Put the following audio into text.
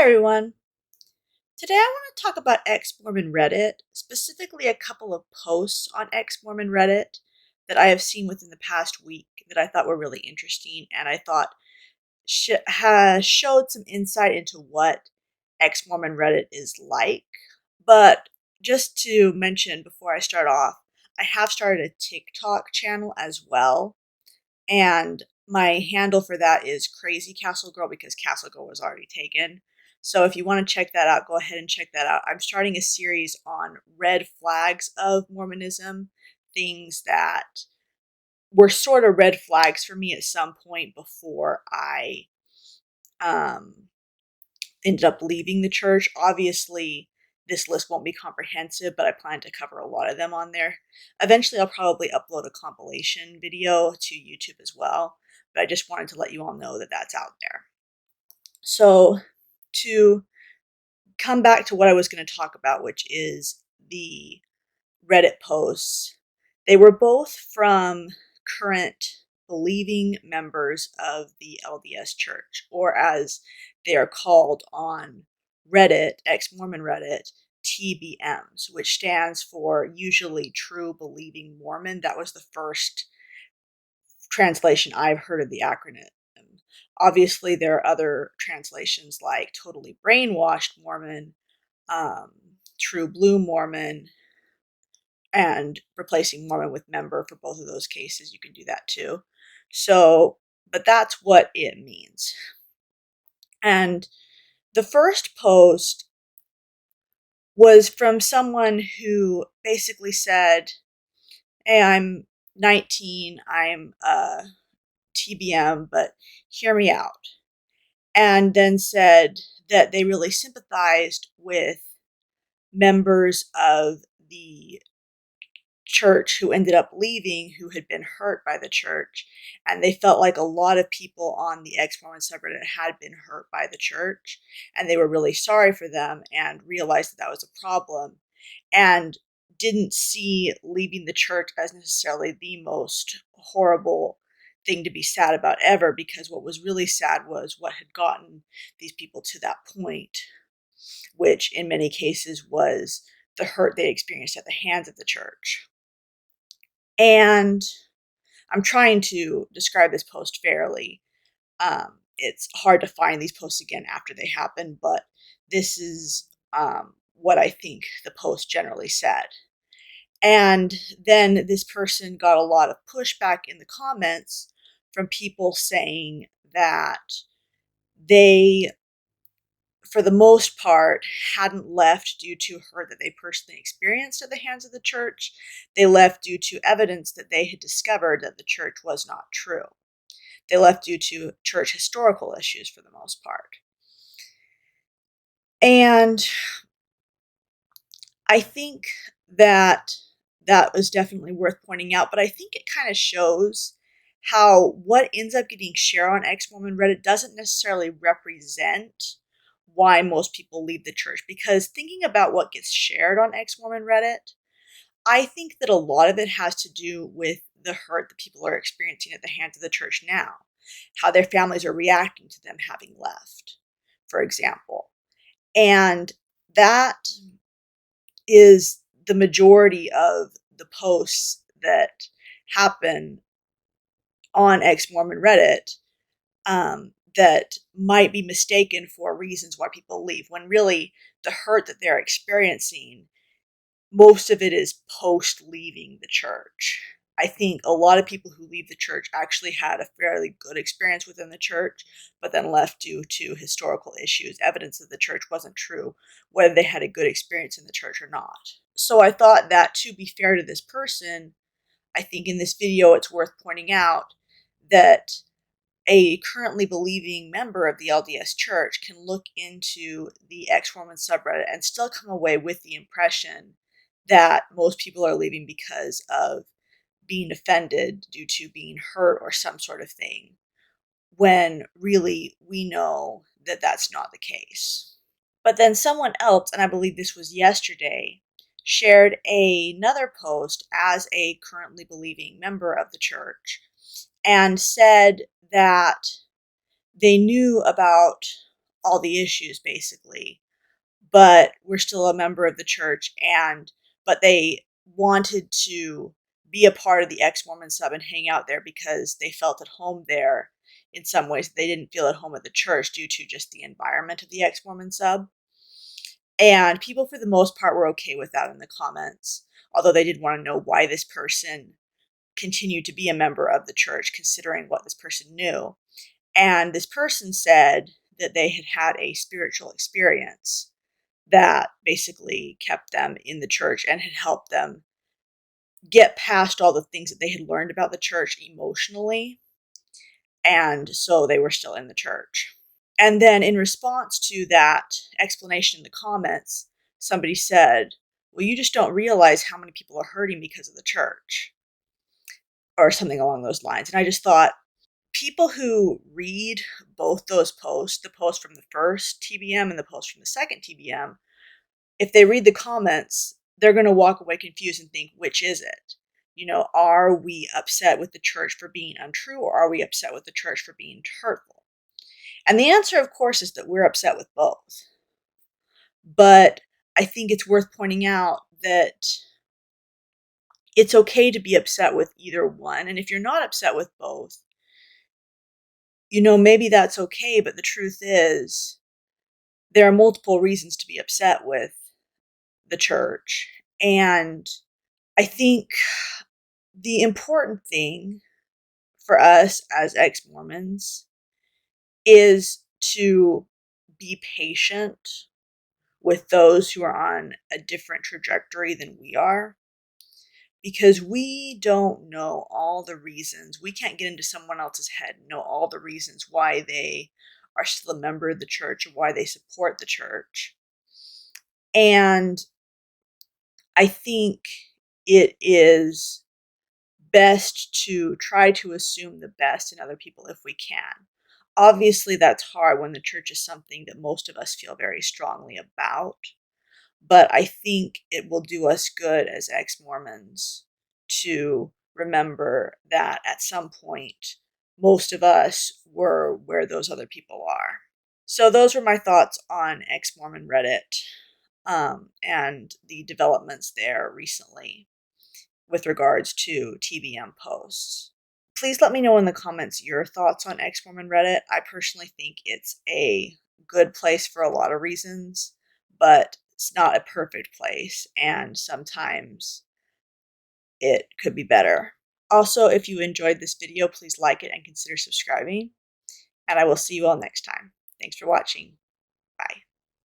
Hi everyone. Today I want to talk about Exmormon Reddit, specifically a couple of posts on Exmormon Reddit that I have seen within the past week that I thought were really interesting and I thought showed some insight into what Exmormon Reddit is like. But just to mention before I start off, I have started a TikTok channel as well, and my handle for that is Crazy Castle Girl because Castle Girl was already taken. So if you want to check that out, go ahead and check that out. I'm starting a series on red flags of Mormonism, things that were sort of red flags for me at some point before I um, ended up leaving the church. Obviously, this list won't be comprehensive, but I plan to cover a lot of them on there. Eventually, I'll probably upload a compilation video to YouTube as well, but I just wanted to let you all know that that's out there. So, to come back to what I was going to talk about, which is the Reddit posts, they were both from current believing members of the LDS Church, or as they are called on Reddit, ex-Mormon Reddit, TBMs, which stands for usually True Believing Mormon. That was the first translation I've heard of the acronym. Obviously, there are other translations like Totally Brainwashed Mormon, True Blue Mormon, and replacing Mormon with member. For both of those cases, you can do that too. So, but that's what it means. And the first post was from someone who basically said, hey, I'm 19, I'm a TBM, but hear me out. And then said that they really sympathized with members of the church who ended up leaving, who had been hurt by the church, and they felt like a lot of people on the ex-Mormon subreddit had been hurt by the church, and they were really sorry for them and realized that that was a problem, and didn't see leaving the church as necessarily the most horrible thing to be sad about ever, because what was really sad was what had gotten these people to that point, which in many cases was the hurt they experienced at the hands of the church. And I'm trying to describe this post fairly. It's hard to find these posts again after they happen, but this is what I think the post generally said. And then this person got a lot of pushback in the comments from people saying that they, for the most part, hadn't left due to hurt that they personally experienced at the hands of the church. They left due to evidence that they had discovered that the church was not true. They left due to church historical issues for the most part. And I think that that was definitely worth pointing out, but I think it kind of shows how what ends up getting shared on Exmormon Reddit doesn't necessarily represent why most people leave the church. Because thinking about what gets shared on Exmormon Reddit, I think that a lot of it has to do with the hurt that people are experiencing at the hands of the church now, how their families are reacting to them having left, for example. And that is the majority of the posts that happen on ex-Mormon Reddit, that might be mistaken for reasons why people leave, when really the hurt that they're experiencing, most of it is post leaving the church. I think a lot of people who leave the church actually had a fairly good experience within the church, but then left due to historical issues, evidence that the church wasn't true, whether they had a good experience in the church or not. So I thought that, to be fair to this person, I think in this video it's worth pointing out that a currently believing member of the LDS Church can look into the ex-Mormon subreddit and still come away with the impression that most people are leaving because of being offended due to being hurt or some sort of thing, when really we know that that's not the case. But then someone else, and I believe this was yesterday, shared another post as a currently believing member of the church and said that they knew about all the issues basically, but we're still a member of the church, but they wanted to be a part of the Ex-Mormon sub and hang out there because they felt at home there in some ways. They didn't feel at home at the church due to just the environment of the Ex-Mormon sub. And people, for the most part, were okay with that in the comments, although they did want to know why this person continued to be a member of the church, considering what this person knew. And this person said that they had had a spiritual experience that basically kept them in the church and had helped them get past all the things that they had learned about the church emotionally. And so they were still in the church. And then in response to that explanation in the comments, somebody said, well, you just don't realize how many people are hurting because of the church, or something along those lines. And I just thought, people who read both those posts, the post from the first TBM and the post from the second TBM, if they read the comments, they're going to walk away confused and think, which is it? You know, are we upset with the church for being untrue, or are we upset with the church for being hurtful? And the answer, of course, is that we're upset with both. But I think it's worth pointing out that it's okay to be upset with either one. And if you're not upset with both, you know, maybe that's okay. But the truth is, there are multiple reasons to be upset with the church. And I think the important thing for us as ex-Mormons is to be patient with those who are on a different trajectory than we are, because we don't know all the reasons. We can't get into someone else's head and know all the reasons why they are still a member of the church or why they support the church. And I think it is best to try to assume the best in other people if we can. Obviously, that's hard when the church is something that most of us feel very strongly about. But I think it will do us good as ex-Mormons to remember that at some point, most of us were where those other people are. So those were my thoughts on Ex-Mormon Reddit and the developments there recently with regards to TBM posts. Please let me know in the comments your thoughts on Exmormon Reddit. I personally think it's a good place for a lot of reasons, but it's not a perfect place, and sometimes it could be better. Also, if you enjoyed this video, please like it and consider subscribing, and I will see you all next time. Thanks for watching.